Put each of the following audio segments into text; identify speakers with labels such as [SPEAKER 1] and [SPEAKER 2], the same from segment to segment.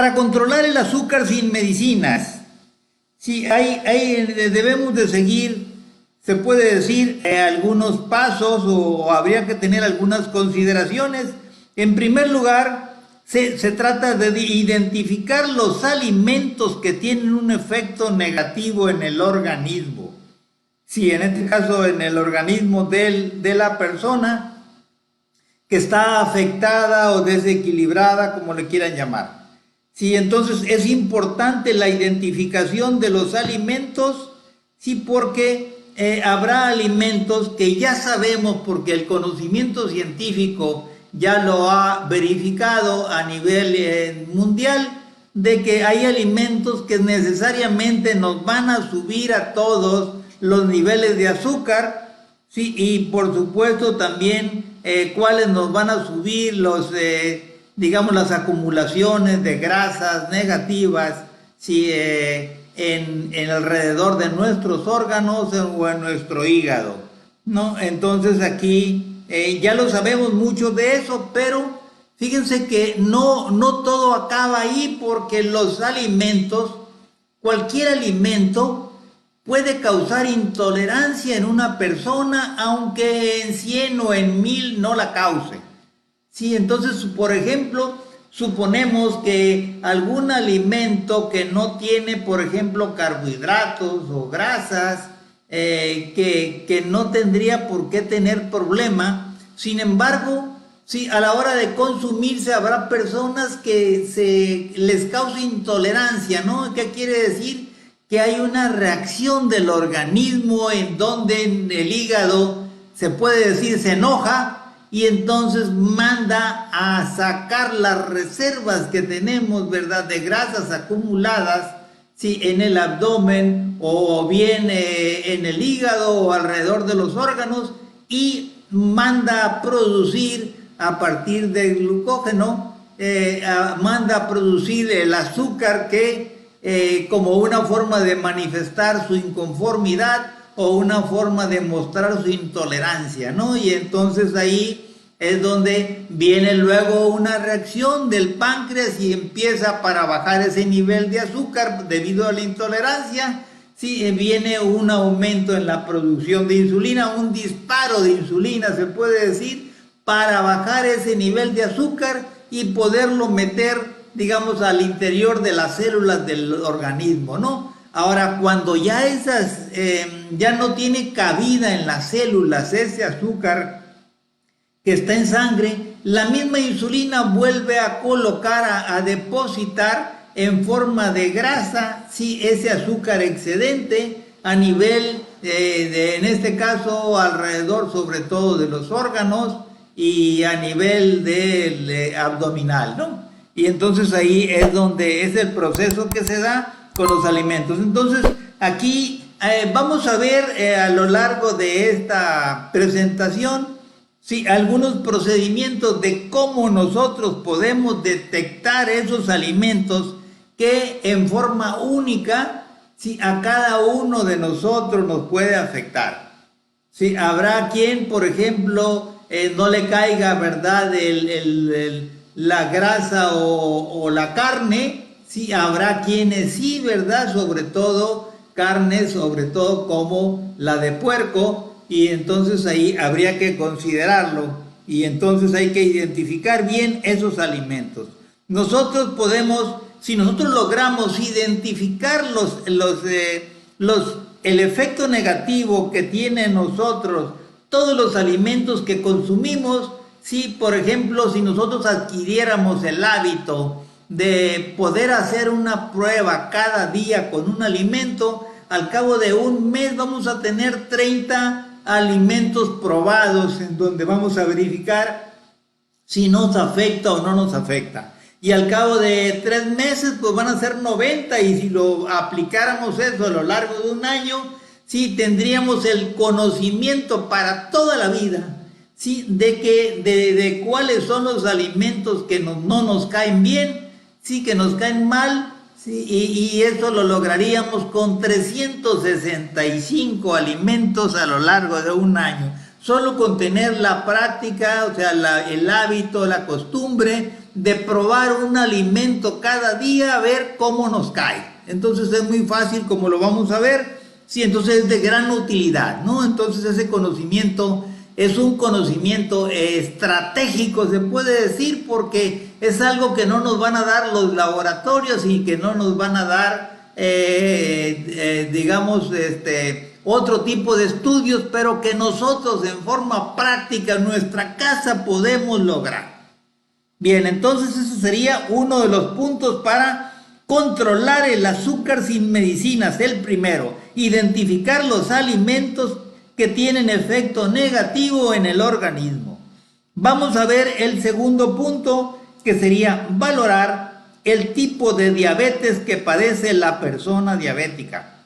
[SPEAKER 1] Para controlar el azúcar sin medicinas, sí, debemos de seguir, se puede decir, algunos pasos o habría que tener algunas consideraciones. En primer lugar, se trata de identificar los alimentos que tienen un efecto negativo en el organismo. Sí, en este caso en el organismo de la persona que está afectada o desequilibrada, como le quieran llamar. Sí, entonces es importante la identificación de los alimentos, sí, porque habrá alimentos que ya sabemos, porque el conocimiento científico ya lo ha verificado a nivel mundial, de que hay alimentos que necesariamente nos van a subir a todos los niveles de azúcar, sí, y por supuesto también cuáles nos van a subir digamos, las acumulaciones de grasas negativas, sí, en alrededor de nuestros órganos o en nuestro hígado, ¿no? Entonces aquí ya lo sabemos mucho de eso, pero fíjense que no todo acaba ahí, porque los alimentos, cualquier alimento puede causar intolerancia en una persona, aunque en 100 o en 1000 no la cause. Sí, entonces, por ejemplo, suponemos que algún alimento que no tiene, por ejemplo, carbohidratos o grasas, que no tendría por qué tener problema. Sin embargo, sí, a la hora de consumirse habrá personas que les causa intolerancia, ¿no? ¿Qué quiere decir? Que hay una reacción del organismo en donde el hígado, se puede decir, se enoja y entonces manda a sacar las reservas que tenemos, ¿verdad?, de grasas acumuladas, sí, en el abdomen o bien en el hígado o alrededor de los órganos, y manda a producir a partir del glucógeno, manda a producir el azúcar que como una forma de manifestar su inconformidad o una forma de mostrar su intolerancia, ¿no? Y entonces ahí es donde viene luego una reacción del páncreas y empieza, para bajar ese nivel de azúcar debido a la intolerancia, sí, viene un aumento en la producción de insulina, un disparo de insulina, se puede decir, para bajar ese nivel de azúcar y poderlo meter, digamos, al interior de las células del organismo, ¿no? Ahora, cuando ya ya no tiene cabida en las células ese azúcar que está en sangre, la misma insulina vuelve a colocar, a depositar en forma de grasa, sí, ese azúcar excedente a nivel en este caso, alrededor sobre todo de los órganos y a nivel del abdominal, ¿no? Y entonces ahí es donde es el proceso que se da con los alimentos. Entonces aquí vamos a ver a lo largo de esta presentación, sí, algunos procedimientos de cómo nosotros podemos detectar esos alimentos que en forma única, sí, a cada uno de nosotros nos puede afectar. Sí, habrá quien, por ejemplo, no le caiga, ¿verdad?, la grasa o la carne. Sí, habrá quienes sí, ¿verdad?, sobre todo carnes, sobre todo como la de puerco, y entonces ahí habría que considerarlo, y entonces hay que identificar bien esos alimentos. Nosotros podemos, si nosotros logramos identificar el efecto negativo que tiene en nosotros todos los alimentos que consumimos, si por ejemplo, si nosotros adquiriéramos el hábito de poder hacer una prueba cada día con un alimento, al cabo de un mes vamos a tener 30 alimentos probados en donde vamos a verificar si nos afecta o no nos afecta. Y al cabo de 3 meses, pues van a ser 90, y si lo aplicáramos eso a lo largo de un año, sí, tendríamos el conocimiento para toda la vida, sí, de cuáles son los alimentos que no nos caen bien, sí, que nos caen mal. Sí, y eso lo lograríamos con 365 alimentos a lo largo de un año. solo con tener la práctica, o sea, el hábito, la costumbre de probar un alimento cada día, a ver cómo nos cae. Entonces es muy fácil, como lo vamos a ver. Sí, entonces es de gran utilidad, ¿no? Entonces ese conocimiento es un conocimiento estratégico, se puede decir, porque es algo que no nos van a dar los laboratorios y que no nos van a dar, digamos, otro tipo de estudios, pero que nosotros en forma práctica en nuestra casa podemos lograr. Bien, entonces ese sería uno de los puntos para controlar el azúcar sin medicinas. El primero, identificar los alimentos que tienen efecto negativo en el organismo. Vamos a ver el segundo punto, que sería valorar el tipo de diabetes que padece la persona diabética.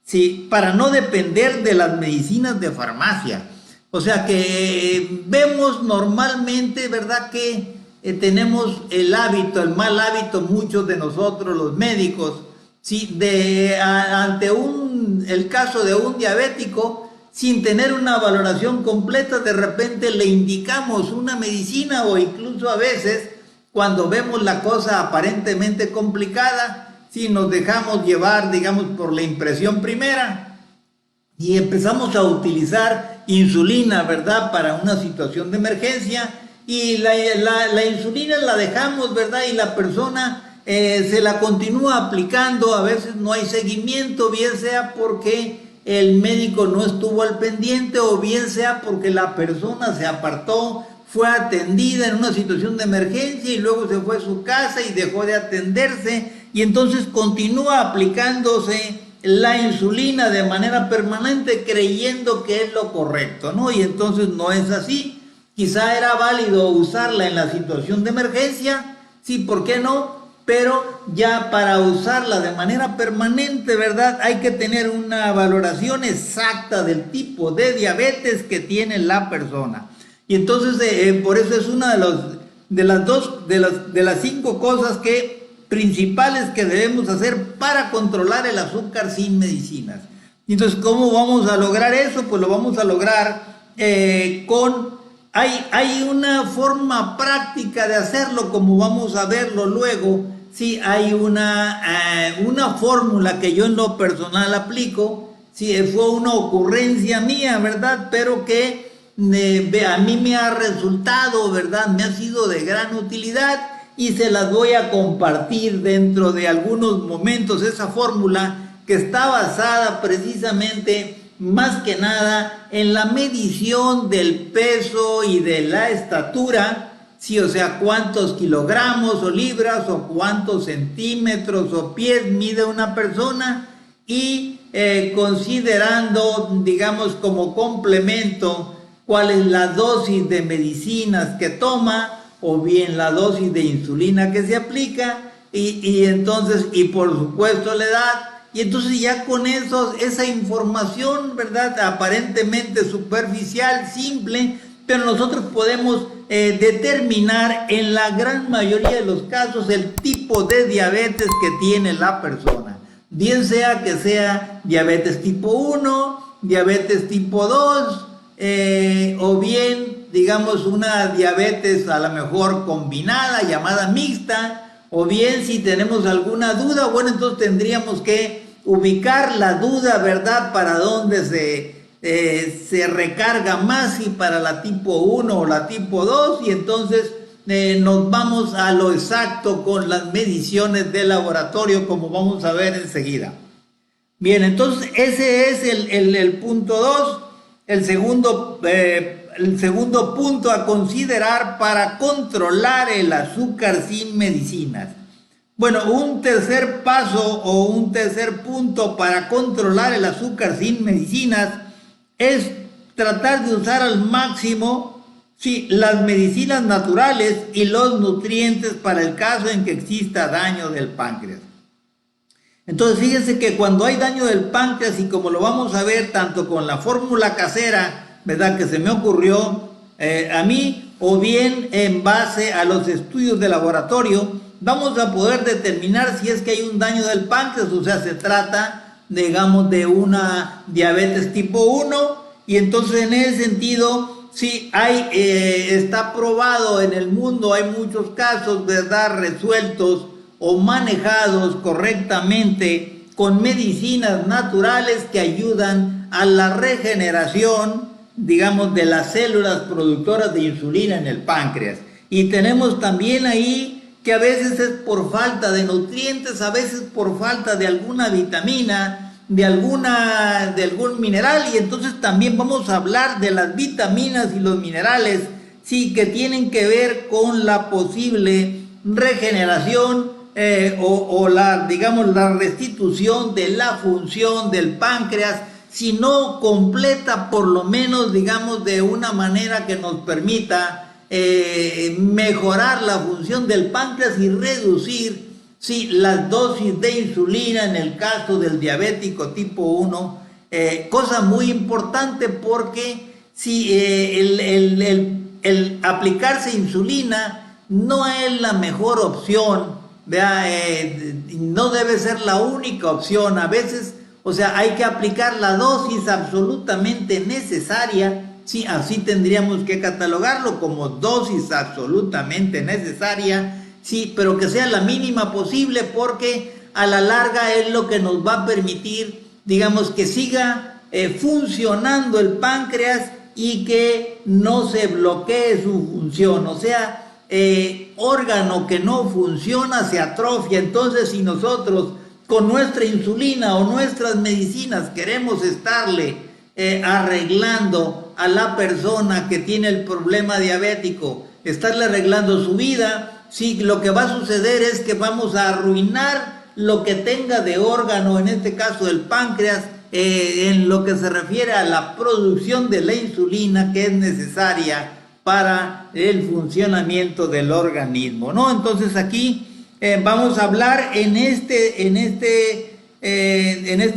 [SPEAKER 1] Sí, para no depender de las medicinas de farmacia. O sea que vemos normalmente, ¿verdad?, que tenemos el hábito, el mal hábito, muchos de nosotros los médicos, ¿sí?, ante el caso de un diabético, sin tener una valoración completa, de repente le indicamos una medicina, o incluso a veces, cuando vemos la cosa aparentemente complicada, si nos dejamos llevar, digamos, por la impresión primera y empezamos a utilizar insulina, ¿verdad?, para una situación de emergencia, y la insulina la dejamos, ¿verdad?, y la persona se la continúa aplicando. A veces no hay seguimiento, bien sea porque el médico no estuvo al pendiente, o bien sea porque la persona se apartó, fue atendida en una situación de emergencia y luego se fue a su casa y dejó de atenderse, y entonces continúa aplicándose la insulina de manera permanente creyendo que es lo correcto, ¿no? Y entonces no es así. Quizá era válido usarla en la situación de emergencia, sí, ¿por qué no? Pero ya para usarla de manera permanente, ¿verdad?, hay que tener una valoración exacta del tipo de diabetes que tiene la persona. Y entonces por eso es una de las 5 cosas principales que debemos hacer para controlar el azúcar sin medicinas. Entonces, ¿cómo vamos a lograr eso? Pues lo vamos a lograr hay una forma práctica de hacerlo, como vamos a verlo luego. Sí, hay una fórmula que yo en lo personal aplico. Sí, fue una ocurrencia mía, ¿verdad?, pero que a mí me ha resultado, ¿verdad?, me ha sido de gran utilidad, y se las voy a compartir dentro de algunos momentos. Esa fórmula que está basada precisamente, más que nada, en la medición del peso y de la estatura, sí, o sea, cuántos kilogramos o libras o cuántos centímetros o pies mide una persona, y considerando, digamos, como complemento cuál es la dosis de medicinas que toma, o bien la dosis de insulina que se aplica, y entonces, y por supuesto la edad. Y entonces ya con esa información, ¿verdad?, aparentemente superficial, simple, pero nosotros podemos determinar en la gran mayoría de los casos el tipo de diabetes que tiene la persona. Bien sea que sea diabetes tipo 1, diabetes tipo 2, o bien, digamos, una diabetes a lo mejor combinada, llamada mixta, o bien si tenemos alguna duda, bueno, entonces tendríamos que ubicar la duda, ¿verdad?, para dónde se recarga más, si para la tipo 1 o la tipo 2, y entonces nos vamos a lo exacto con las mediciones de laboratorio, como vamos a ver enseguida. Bien, entonces ese es el punto 2, el segundo punto a considerar para controlar el azúcar sin medicinas. Bueno, un tercer paso o un tercer punto para controlar el azúcar sin medicinas es tratar de usar al máximo, sí, las medicinas naturales y los nutrientes para el caso en que exista daño del páncreas. Entonces fíjense que cuando hay daño del páncreas, y como lo vamos a ver tanto con la fórmula casera, ¿verdad?, que se me ocurrió a mí, o bien en base a los estudios de laboratorio, vamos a poder determinar si es que hay un daño del páncreas. O sea, se trata, digamos, de una diabetes tipo 1, y entonces en ese sentido, sí, está probado en el mundo, hay muchos casos, ¿verdad?, resueltos o manejados correctamente con medicinas naturales que ayudan a la regeneración, digamos, de las células productoras de insulina en el páncreas. Y tenemos también ahí que a veces es por falta de nutrientes, a veces por falta de alguna vitamina, de algún mineral, y entonces también vamos a hablar de las vitaminas y los minerales, sí, que tienen que ver con la posible regeneración digamos, la restitución de la función del páncreas, si no completa, por lo menos, digamos, de una manera que nos permita mejorar la función del páncreas y reducir, sí, las dosis de insulina en el caso del diabético tipo 1, cosa muy importante porque si el aplicarse insulina no es la mejor opción, no debe ser la única opción. A veces, o sea, hay que aplicar la dosis absolutamente necesaria. Sí, así tendríamos que catalogarlo, como dosis absolutamente necesaria, sí, pero que sea la mínima posible, porque a la larga es lo que nos va a permitir, digamos, que siga funcionando el páncreas y que no se bloquee su función. O sea, órgano que no funciona se atrofia. Entonces, si nosotros con nuestra insulina o nuestras medicinas queremos estarle arreglando a la persona que tiene el problema diabético, estarle arreglando su vida, sí, lo que va a suceder es que vamos a arruinar lo que tenga de órgano, en este caso el páncreas, en lo que se refiere a la producción de la insulina que es necesaria para el funcionamiento del organismo, ¿no? Entonces aquí vamos a hablar en este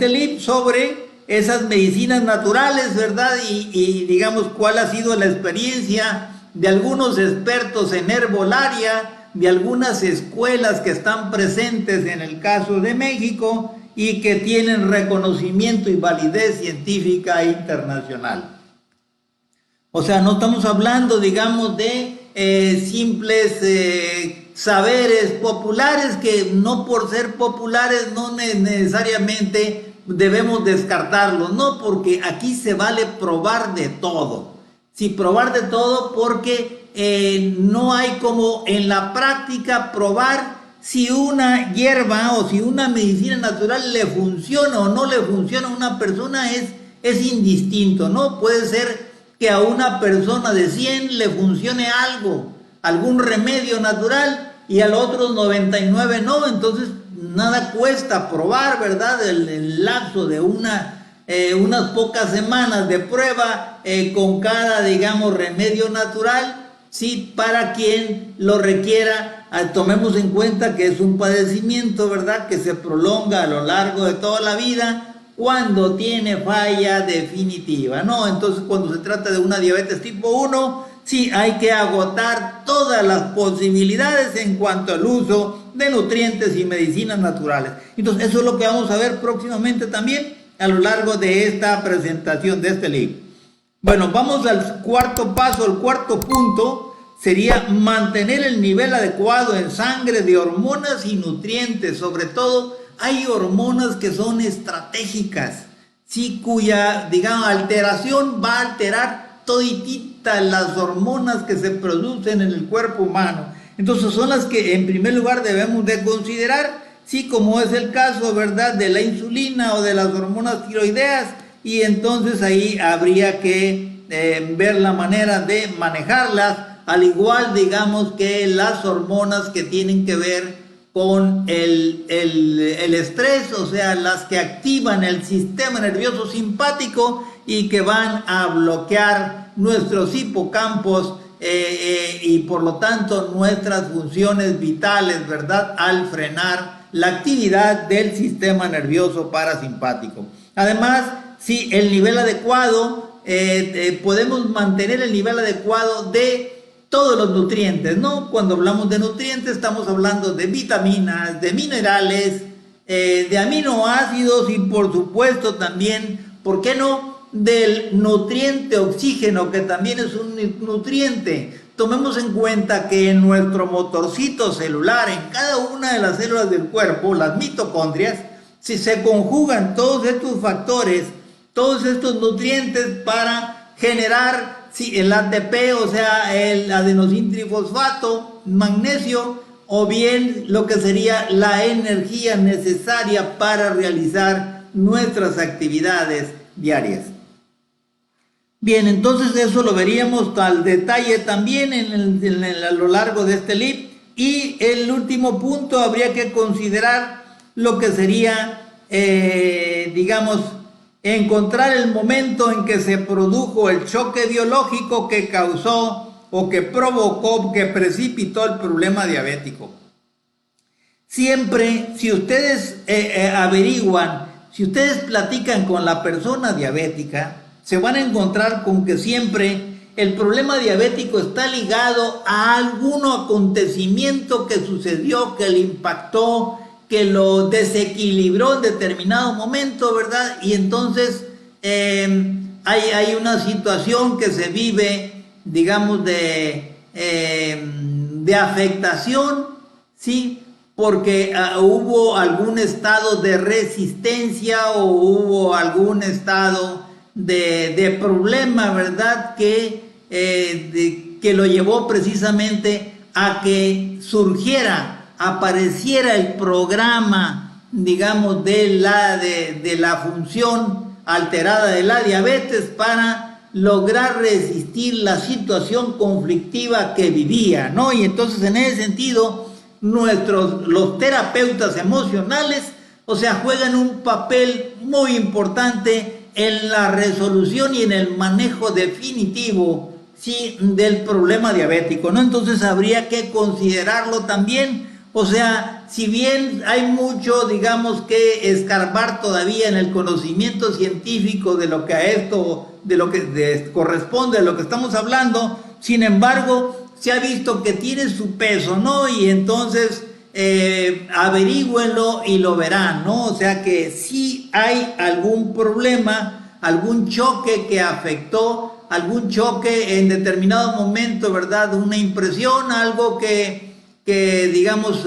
[SPEAKER 1] libro sobre esas medicinas naturales, ¿verdad? Y digamos cuál ha sido la experiencia de algunos expertos en herbolaria, de algunas escuelas que están presentes en el caso de México y que tienen reconocimiento y validez científica internacional. O sea, no estamos hablando, digamos, de simples saberes populares que no por ser populares no necesariamente debemos descartarlos, no, porque aquí se vale probar de todo. Sí, probar de todo, porque no hay como en la práctica probar si una hierba o si una medicina natural le funciona o no le funciona a una persona, es indistinto, ¿no? Puede ser que a una persona de 100 le funcione algún remedio natural, y al otro 99 no. Entonces nada cuesta probar, ¿verdad? El lapso de unas pocas semanas de prueba con cada, digamos, remedio natural, sí, para quien lo requiera. Tomemos en cuenta que es un padecimiento, ¿verdad?, que se prolonga a lo largo de toda la vida cuando tiene falla definitiva, ¿no? Entonces, cuando se trata de una diabetes tipo 1, sí, hay que agotar todas las posibilidades en cuanto al uso de nutrientes y medicinas naturales. Entonces, eso es lo que vamos a ver próximamente también a lo largo de esta presentación de este libro. Bueno, vamos al cuarto paso. El cuarto punto sería mantener el nivel adecuado en sangre de hormonas y nutrientes. Sobre todo, hay hormonas que son estratégicas, sí, cuya, digamos, alteración va a alterar todititas las hormonas que se producen en el cuerpo humano. Entonces son las que en primer lugar debemos de considerar, sí, como es el caso, ¿verdad?, de la insulina o de las hormonas tiroideas, y entonces ahí habría que ver la manera de manejarlas, al igual, digamos, que las hormonas que tienen que ver con el estrés, o sea, las que activan el sistema nervioso simpático y que van a bloquear nuestros hipocampos y por lo tanto nuestras funciones vitales, ¿verdad?, al frenar la actividad del sistema nervioso parasimpático. Además, sí, el nivel adecuado, podemos mantener el nivel adecuado de todos los nutrientes, ¿no? Cuando hablamos de nutrientes estamos hablando de vitaminas, de minerales, de aminoácidos y por supuesto también, ¿por qué no?, del nutriente oxígeno, que también es un nutriente. Tomemos en cuenta que en nuestro motorcito celular, en cada una de las células del cuerpo, las mitocondrias, si se conjugan todos estos factores, todos estos nutrientes para generar el ATP, o sea, el adenosín trifosfato, magnesio, o bien lo que sería la energía necesaria para realizar nuestras actividades diarias. Bien, entonces eso lo veríamos al detalle también a lo largo de este libro. Y el último punto, habría que considerar lo que sería, digamos, encontrar el momento en que se produjo el choque biológico que causó o que provocó, que precipitó el problema diabético. Siempre, si ustedes averiguan, si ustedes platican con la persona diabética, se van a encontrar con que siempre el problema diabético está ligado a algún acontecimiento que sucedió, que le impactó, que lo desequilibró en determinado momento, ¿verdad? Y entonces hay una situación que se vive, digamos, de afectación, ¿sí? Porque hubo algún estado de resistencia o hubo algún estado de problema, ¿verdad? Que lo llevó precisamente a que apareciera el programa, digamos, de la función alterada de la diabetes para lograr resistir la situación conflictiva que vivía, ¿no? Y entonces, en ese sentido, los terapeutas emocionales, o sea, juegan un papel muy importante en la resolución y en el manejo definitivo, ¿sí?, del problema diabético, ¿no? Entonces habría que considerarlo también. O sea, si bien hay mucho, digamos, que escarbar todavía en el conocimiento científico de lo que a esto, de lo que corresponde a lo que estamos hablando, sin embargo, se ha visto que tiene su peso, ¿no? Y entonces averígüenlo y lo verán, ¿no? O sea que sí hay algún problema, algún choque que afectó, algún choque en determinado momento, ¿verdad? Una impresión, algo que digamos,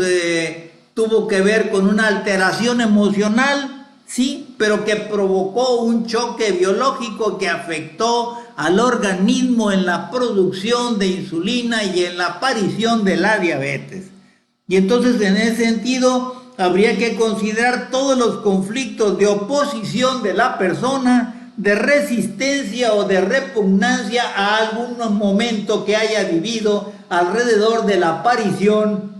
[SPEAKER 1] tuvo que ver con una alteración emocional, sí, pero que provocó un choque biológico que afectó al organismo en la producción de insulina y en la aparición de la diabetes. Y entonces, en ese sentido, habría que considerar todos los conflictos de oposición de la persona, de resistencia o de repugnancia a algún momento que haya vivido alrededor de la aparición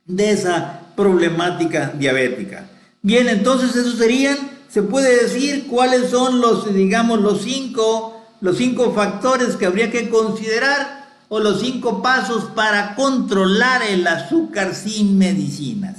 [SPEAKER 1] de esa problemática diabética. Bien, entonces esos serían, se puede decir, cuáles son los, digamos, los cinco factores que habría que considerar, o los 5 pasos para controlar el azúcar sin medicinas.